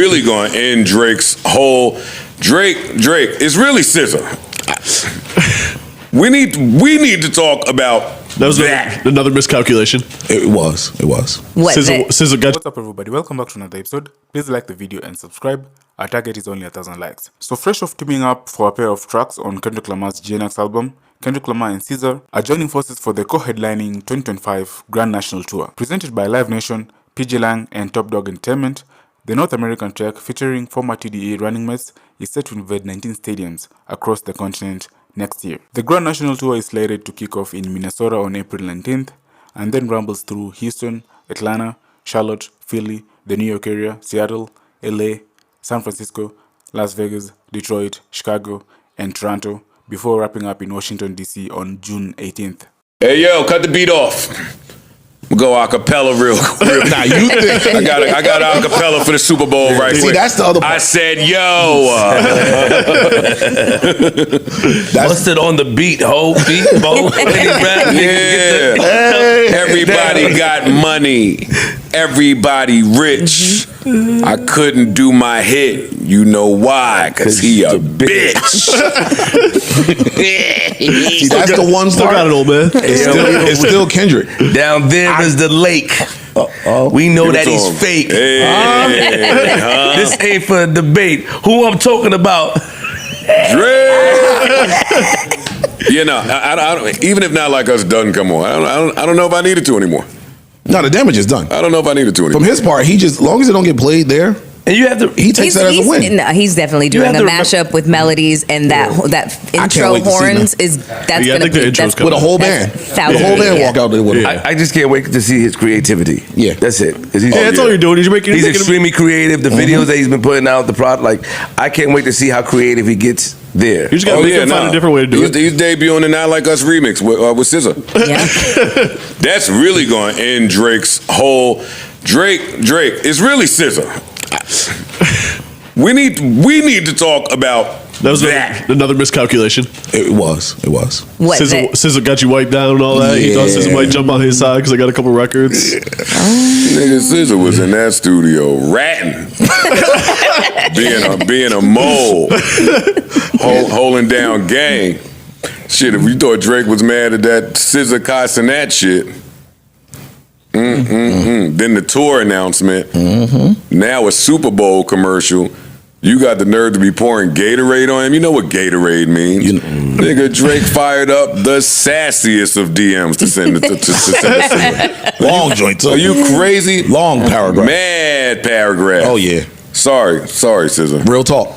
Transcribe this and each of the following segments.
really going to end Drake's whole Drake. It's really SZA. We need to talk about that. Another miscalculation. It was. What? SZA got. What's up, everybody? Welcome back to another episode. Please like the video and subscribe. Our target is only 1,000 likes. So fresh off teaming up for a pair of tracks on Kendrick Lamar's GNX album, Kendrick Lamar and SZA are joining forces for the co-headlining 2025 Grand National Tour. Presented by Live Nation, PJ Lang and Top Dog Entertainment, the North American trek featuring former TDE running mates is set to invade 19 stadiums across the continent next year. The Grand National Tour is slated to kick off in Minnesota on April 19th and then rumbles through Houston, Atlanta, Charlotte, Philly, the New York area, Seattle, LA, San Francisco, Las Vegas, Detroit, Chicago, and Toronto before wrapping up in Washington, D.C. on June 18th. Hey, yo, cut the beat off. We'll go acapella real quick. Nah, you think I got acapella for the Super Bowl right quick. See, that's the other part. I said, yo. Busted on the beat, whole beat, bo. Yeah. Everybody got money. Everybody rich. I couldn't do my hit. You know why? Because he a bitch. See, that's the one Still got it, old man. It's still Kendrick. Down there is the lake. We know that he's fake. Hey, This ain't for a debate. Who I'm talking about? Drake. You know, I even if Not Like Us doesn't come on, I don't know if I need it to anymore. No, the damage is done. I don't know if I need it to anymore. From his part, he just, as long as it don't get played there, And you have to. he takes that as a win. No, he's definitely doing a mashup with melodies, and that intro wait to see horns that. is that's Yeah, I gonna think the be intro's that's, With a whole band. thousand. The whole band Yeah. walk out there with him. I just can't wait to see his creativity. Yeah. That's it. 'Cause he's, Yeah, that's all you're doing. He's making. He's making extremely creative. The videos that he's been putting out, the product, like I can't wait to see how creative he gets there. You just gotta make him find a different way to do it. He's debuting the Not Like Us remix with SZA. Yeah. That's really going to end Drake's whole Drake. It's really SZA. We need to talk about That was another miscalculation. It was. What? SZA got you wiped down and all that. He thought SZA might jump on his side because I got a couple records. Nigga, SZA was in that studio ratting, being a mole, holding down gang. Shit, if you thought Drake was mad at that SZA cussing that shit. Then the tour announcement. Now a Superbowl commercial. You got the nerve to be pouring Gatorade on him. You know what Gatorade means. Nigga, Drake fired up the sassiest of DMs to send it to SZA. Long joint, too. Are you crazy? Long paragraph. Mad paragraph. Oh, yeah. Sorry, SZA. Real talk.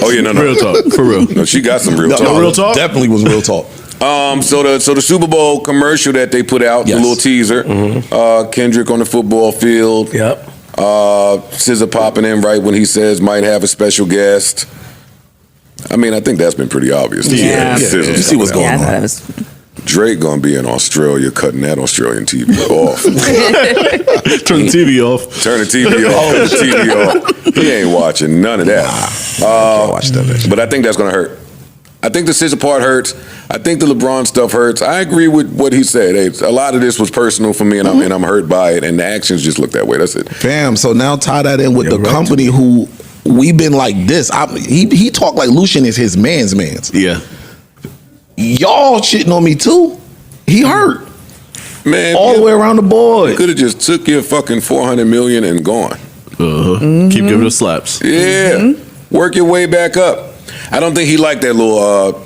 Oh yeah, no. Real talk, for real. No, she got some real talk. real talk? Definitely was real talk. So the Super Bowl commercial that they put out, the little teaser, Kendrick on the football field. Yep. SZA popping in right when he says might have a special guest. I mean, I think that's been pretty obvious. Yeah. SZA's You see what's coming going out. Yeah, on. that was. Drake gonna be in Australia cutting that Australian TV off. Turn the TV off. Turn the TV off. Turn the TV off. He ain't watching none of that. Can't watch that bitch. But I think that's gonna hurt. I think the SZA part hurts. I think the LeBron stuff hurts. I agree with what he said. Hey, a lot of this was personal for me, and I'm hurt by it. And the actions just look that way. That's it. Fam, so now tie that in with the company who we've been like this. He talked like Lucian is his man's. Yeah. Y'all shitting on me too. He hurt. Man, All the way around the board. Could have just took your fucking $400 million and gone. Keep giving us slaps. Yeah. Work your way back up. I don't think he liked that little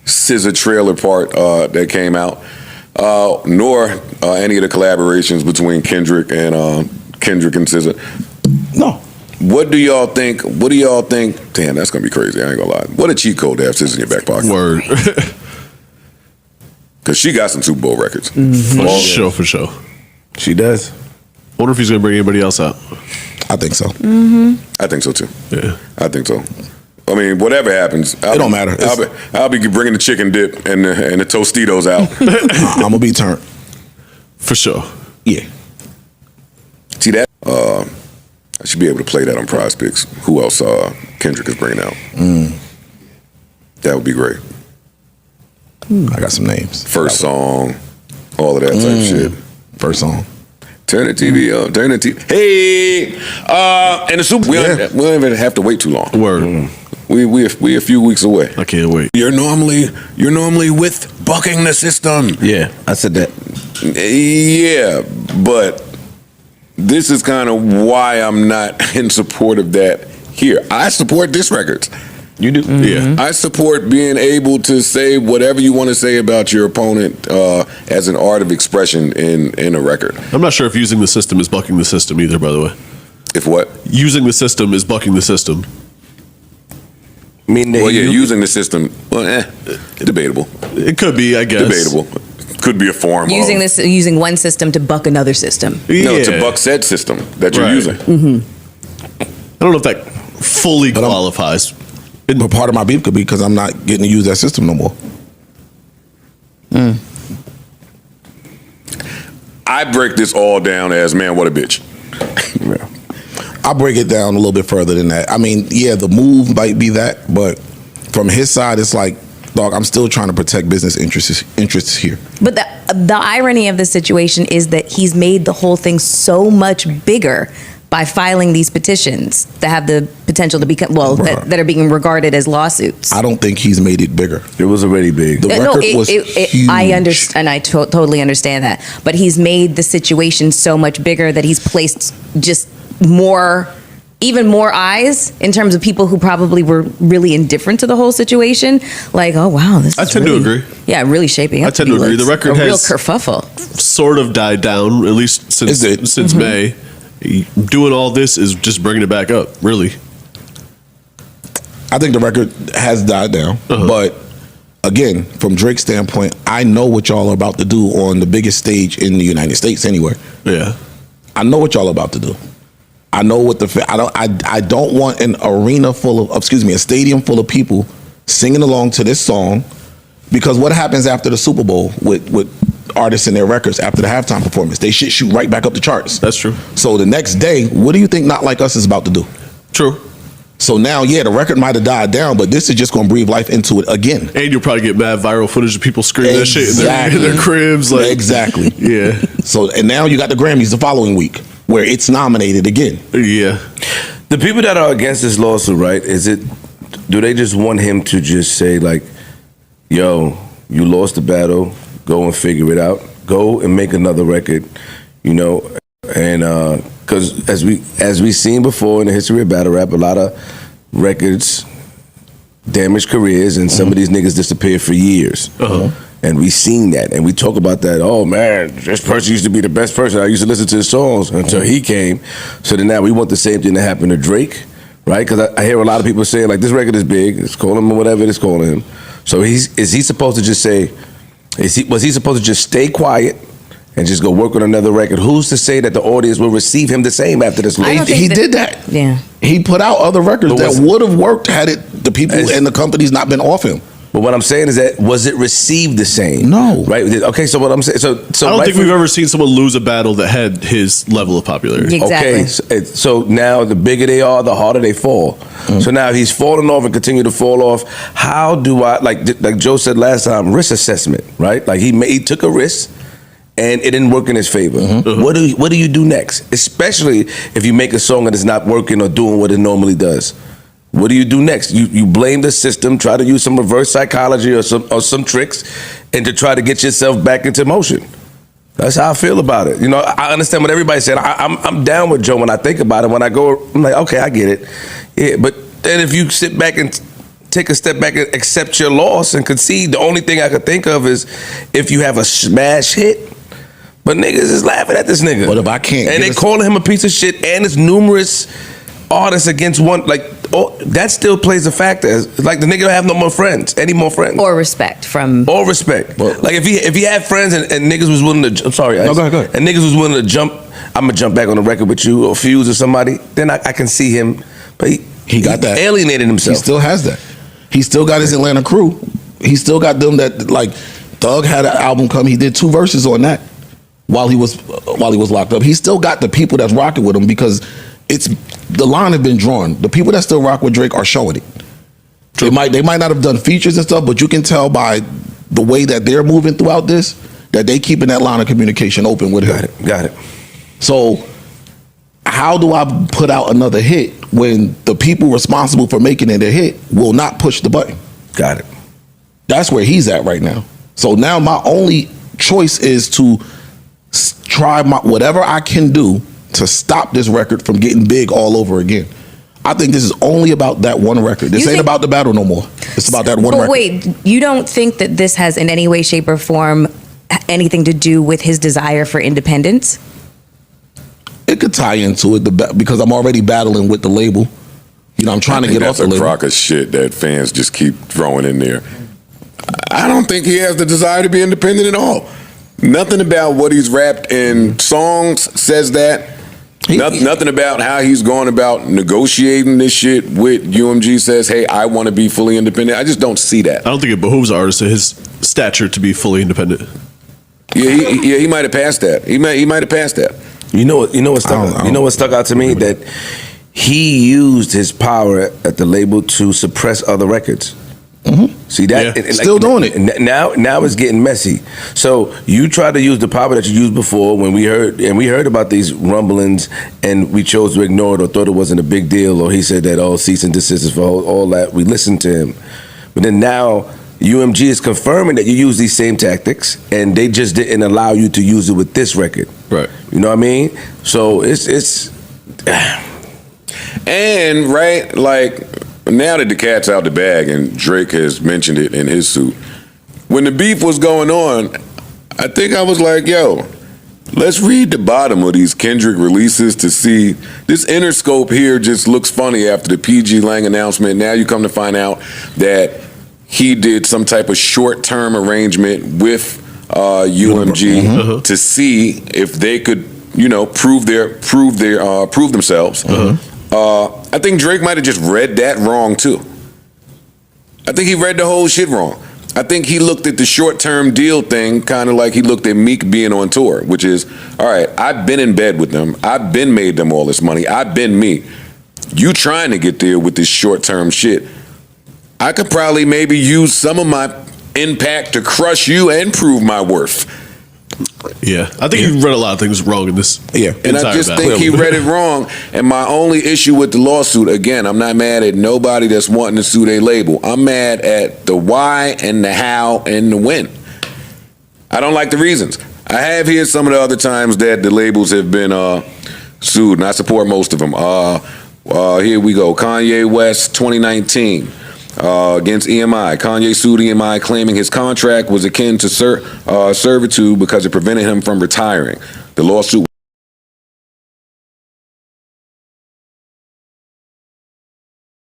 SZA trailer part that came out, nor any of the collaborations between Kendrick and SZA. No. What do y'all think? Damn, that's gonna be crazy. I ain't gonna lie. What a cheat code to have SZA in your back pocket. Word. Because she got some Super Bowl records. For sure. She does. Wonder if he's gonna bring anybody else out. I think so. I think so too. Yeah. I think so. I mean, whatever happens, It don't matter. I'll be bringing the chicken dip and the Tostitos out. I'm gonna be turned. For sure. Yeah. See that? I should be able to play that on Prize Picks. Who else Kendrick is bringing out? That would be great. I got some names. First song, all of that type shit. First song. Turn the TV on. Turn the TV. Hey, and the Super. We don't even have to wait too long. Word. We a few weeks away. I can't wait. You're normally with bucking the system. Yeah, I said that. Yeah, but this is kind of why I'm not in support of that here. I support diss records. You do? Yeah. I support being able to say whatever you want to say about your opponent as an art of expression in a record. I'm not sure if using the system is bucking the system either, by the way. If what? Using the system is bucking the system. I mean, Well, yeah, using the system, well, debatable. It could be, I guess. Debatable. Could be a form Using one system to buck another system. No, to buck said system that you're using. I don't know if that fully qualifies. But part of my beef could be because I'm not getting to use that system no more. I break this all down as, man, what a bitch. I break it down a little bit further than that. I mean, yeah, the move might be that, but from his side, it's like, dog, I'm still trying to protect business interests here. But the irony of the situation is that he's made the whole thing so much bigger by filing these petitions that have the potential to become, that are being regarded as lawsuits. I don't think he's made it bigger. It was already big. The record was huge. I understand, and I totally understand that. But he's made the situation so much bigger that he's placed just even more eyes in terms of people who probably were really indifferent to the whole situation. Like, oh wow, this. I tend to agree. Yeah, really shaping up. I tend to agree. The record a real has kerfuffle. Sort of died down, at least since May. Doing all this is just bringing it back up, really. I think the record has died down, but again, from Drake's standpoint, I know what y'all are about to do on the biggest stage in the United States anywhere. Yeah. I know what y'all are about to do. I know what I don't want an arena full of, a stadium full of people singing along to this song, because what happens after the Super Bowl with artists and their records after the halftime performance? They shoot right back up the charts. That's true. So the next day, what do you think Not Like Us is about to do? True. So now, yeah, the record might have died down, but this is just going to breathe life into it again. And you'll probably get mad viral footage of people screaming that shit in their cribs. Like, exactly. Yeah. So, and now you got the Grammys the following week where it's nominated again. Yeah. The people that are against this lawsuit, right? Do they just want him to just say like, yo, you lost the battle, go and figure it out, go and make another record, and because as we seen before in the history of battle rap, a lot of records damage careers, and some of these niggas disappeared for years. And we seen that, and we talk about that. Oh man, this person used to be the best person. I used to listen to his songs until he came. So then now we want the same thing to happen to Drake, right? Because I hear a lot of people saying like, this record is big. It's calling him whatever it's calling him. So is he supposed to just say? Was he supposed to just stay quiet and just go work on another record? Who's to say that the audience will receive him the same after this? He did that. Yeah. He put out other records that would have worked had the people and the companies not been off him. But what I'm saying is that, was it received the same? No. Right? Okay, so what I'm saying, so I don't think we've ever seen someone lose a battle that had his level of popularity. Exactly. Okay, so now the bigger they are, the harder they fall. So now if he's falling off and continue to fall off, how do I, like Joe said last time, risk assessment, right? Like he took a risk and it didn't work in his favor. What do you do next? Especially if you make a song that is not working or doing what it normally does. What do you do next? You blame the system, try to use some reverse psychology or some tricks, and to try to get yourself back into motion. That's how I feel about it. I understand what everybody's saying. I'm down with Joe when I think about it. When I go, I'm like, okay, I get it. Yeah, but then if you sit back and take a step back and accept your loss and concede, the only thing I could think of is if you have a smash hit. But niggas is laughing at this nigga. But if I can't, and they calling him a piece of shit, and it's numerous artists against one, that still plays a factor. It's like the nigga don't have no more friends, any more friends. Or respect. Or respect. Well, like if he had friends and niggas was willing to, I'm sorry. No, go ahead. And niggas was willing to jump, I'm gonna jump back on the record with you or Fuse or somebody, then I can see him. But he got that. Alienated himself. He still has that. He still got his Atlanta crew. He still got them that, like, Thug had an album come, he did 2 verses on that while he was locked up. He still got the people that's rocking with him because the line has been drawn. The people that still rock with Drake are showing it. They might not have done features and stuff, but you can tell by the way that they're moving throughout this that they keeping that line of communication open with him. Got it. So how do I put out another hit when the people responsible for making it a hit will not push the button? Got it. That's where he's at right now. So now my only choice is to try whatever I can do to stop this record from getting big all over again. I think this is only about that one record. This ain't about the battle no more. It's about that one record. But wait, you don't think that this has in any way, shape, or form anything to do with his desire for independence? It could tie into it because I'm already battling with the label. You know, I'm trying to get off the label. That's a crock of shit that fans just keep throwing in there. I don't think he has the desire to be independent at all. Nothing about what he's rapped in songs says that. Nothing about how he's going about negotiating this shit with UMG says, hey, I want to be fully independent. I just don't see that. I don't think it behooves an artist at his stature to be fully independent. Yeah, he might have passed that. He might have passed that. You know what stuck out to me? That he used his power at the label to suppress other records. Mm-hmm. See that? Yeah. Still doing it. Now it's getting messy. So you try to use the power that you used before when we heard about these rumblings and we chose to ignore it or thought it wasn't a big deal, or he said that cease and desist for all that. We listened to him. But then now UMG is confirming that you use these same tactics and they just didn't allow you to use it with this record. Right. You know what I mean? So it's and right, like now that the cat's out the bag and Drake has mentioned it in his suit, when the beef was going on, I think I was like, yo, let's read the bottom of these Kendrick releases to see this Interscope here just looks funny after the PG Lang announcement. Now you come to find out that he did some type of short-term arrangement with UMG to see if they could, you know, prove themselves. I think Drake might have just read that wrong too. I think he read the whole shit wrong. I think he looked at the short-term deal thing kind of like he looked at Meek being on tour, which is, all right, I've been in bed with them. I've been made them all this money. I've been me. You trying to get there with this short-term shit. I could probably maybe use some of my impact to crush you and prove my worth. Yeah, I think he read a lot of things wrong in this. Yeah, and I just think he read it wrong. And my only issue with the lawsuit, again, I'm not mad at nobody that's wanting to sue their label. I'm mad at the why and the how and the when. I don't like the reasons. I have here some of the other times that the labels have been sued, and I support most of them. Here we go. Kanye West, 2019. Against EMI. Kanye sued EMI claiming his contract was akin to servitude because it prevented him from retiring. The lawsuit